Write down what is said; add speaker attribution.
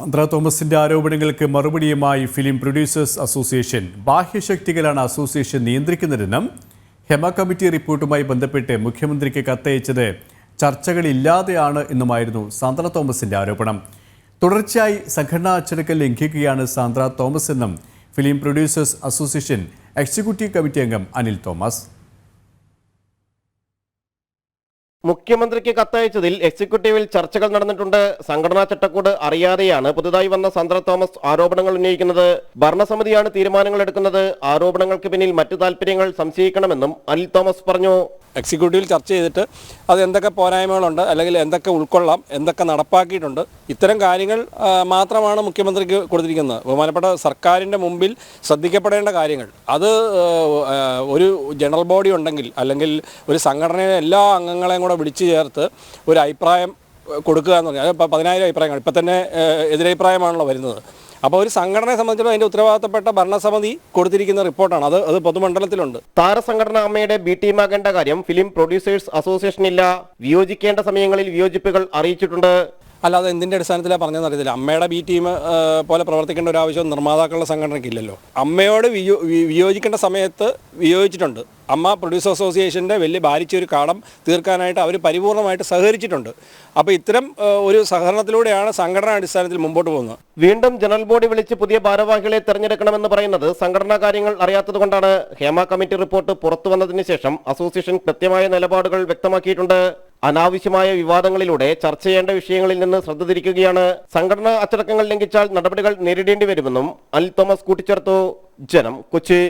Speaker 1: സാന്ദ്ര തോമസിന്റെ ആരോപണങ്ങൾക്ക് മറുപടിയുമായി film producers association ബാഹ്യശക്തികളാണ് association നിയന്ത്രിക്കുന്നതെന്നും Hema committee റിപ്പോർട്ടുമായി ബന്ധപ്പെട്ട് മുഖ്യമന്ത്രിക്ക് കത്തയച്ചത് ചർച്ചകളില്ലാതെയാണ് എന്നുമായിരുന്നു സാന്ദ്ര തോമസിന്റെ ആരോപണം. തുടർച്ചയായി സംഘടനാ അച്ചടക്കം ലംഘിക്കുകയാണ് സാന്ദ്ര തോമസ് എന്നും film producers association executive committee അംഗം അനിൽ തോമസ്.
Speaker 2: മുഖ്യമന്ത്രിക്ക് കത്തയച്ചതിൽ എക്സിക്യൂട്ടീവിൽ ചർച്ചകൾ നടന്നിട്ടുണ്ട്. സംഘടനാ ചട്ടക്കൂട് അറിയാതെയാണ് പുതുതായി വന്ന സാന്ദ്ര തോമസ് ആരോപണങ്ങൾ ഉന്നയിക്കുന്നത്. ഭരണസമിതിയാണ് തീരുമാനങ്ങൾ എടുക്കുന്നത്. ആരോപണങ്ങൾക്ക് പിന്നിൽ മറ്റു താല്പര്യങ്ങൾ സംശയിക്കണമെന്നും അനിൽ തോമസ് പറഞ്ഞു.
Speaker 3: എക്സിക്യൂട്ടീവിൽ ചർച്ച ചെയ്തിട്ട് അത് എന്തൊക്കെ പോരായ്മകളുണ്ട്, അല്ലെങ്കിൽ എന്തൊക്കെ ഉൾക്കൊള്ളാം, എന്തൊക്കെ നടപ്പാക്കിയിട്ടുണ്ട്, ഇത്തരം കാര്യങ്ങൾ മാത്രമാണ് മുഖ്യമന്ത്രിക്ക് കൊടുത്തിരിക്കുന്നത്. ബഹുമാനപ്പെട്ട സർക്കാരിൻ്റെ മുമ്പിൽ ശ്രദ്ധിക്കപ്പെടേണ്ട കാര്യങ്ങൾ അത് ഒരു ജനറൽ ബോഡി ഉണ്ടെങ്കിൽ, അല്ലെങ്കിൽ ഒരു സംഘടനയിലെ എല്ലാ അംഗങ്ങളെയും കൂടെ വിളിച്ചു ചേർത്ത് ഒരു അഭിപ്രായം കൊടുക്കുക എന്ന് പറഞ്ഞാൽ 10,000 അഭിപ്രായങ്ങൾ ഇപ്പം തന്നെ എതിരഭിപ്രായമാണല്ലോ വരുന്നത്. അപ്പോൾ ഒരു സംഘടനയെ സംബന്ധിച്ചിടത്തോളം അതിൻ്റെ ഉത്തരവാദിത്തപ്പെട്ട ഭരണസമിതി കൊടുത്തിരിക്കുന്ന റിപ്പോർട്ടാണ്. അത് പൊതുമണ്ഡലത്തിലുണ്ട്.
Speaker 2: താരസംഘടന അമ്മയുടെ ബി ടീമാകേണ്ട കാര്യം ഫിലിം പ്രൊഡ്യൂസേഴ്സ് അസോസിയേഷനില്ല. വിയോജിക്കേണ്ട സമയങ്ങളിൽ വിയോജിപ്പുകൾ അറിയിച്ചിട്ടുണ്ട്.
Speaker 3: അല്ലാതെ എന്തിൻ്റെ അടിസ്ഥാനത്തിലാണ് പറഞ്ഞതെന്ന് അറിയത്തില്ല. അമ്മയുടെ ബി ടീം പോലെ പ്രവർത്തിക്കേണ്ട ഒരു ആവശ്യം നിർമ്മാതാക്കളുടെ സംഘടനയ്ക്ക് ഇല്ലല്ലോ. അമ്മയോട് വിയോജിക്കേണ്ട സമയത്ത് വിയോജിച്ചിട്ടുണ്ട്. അമ്മ പ്രൊഡ്യൂസർ അസോസിയേഷൻ്റെ വലിയ ഭാരിച്ചൊരു കാടം തീർക്കാനായിട്ട് അവർ പരിപൂർണമായിട്ട് സഹകരിച്ചിട്ടുണ്ട്. അപ്പോൾ ഇത്തരം ഒരു സഹകരണത്തിലൂടെയാണ് സംഘടനാ അടിസ്ഥാനത്തിൽ മുമ്പോട്ട് പോകുന്നത്.
Speaker 2: വീണ്ടും ജനറൽ ബോഡി വിളിച്ച് പുതിയ ഭാരവാഹികളെ തെരഞ്ഞെടുക്കണമെന്ന് പറയുന്നത് സംഘടനാ കാര്യങ്ങൾ അറിയാത്തതുകൊണ്ടാണ്. ഹേമ കമ്മിറ്റി റിപ്പോർട്ട് പുറത്തു വന്നതിന് ശേഷം അസോസിയേഷൻ കൃത്യമായ നിലപാടുകൾ വ്യക്തമാക്കിയിട്ടുണ്ട്. അനാവശ്യമായ വിവാദങ്ങളിലൂടെ ചർച്ച ചെയ്യേണ്ട വിഷയങ്ങളിൽ നിന്ന് ശ്രദ്ധ തിരിക്കുകയാണ്. സംഘടനാ അച്ചടക്കങ്ങൾ ലംഘിച്ചാൽ നടപടികൾ നേരിടേണ്ടി വരുമെന്നും അനിൽ തോമസ് കൂട്ടിച്ചേർത്തു. ജനം, കൊച്ചി.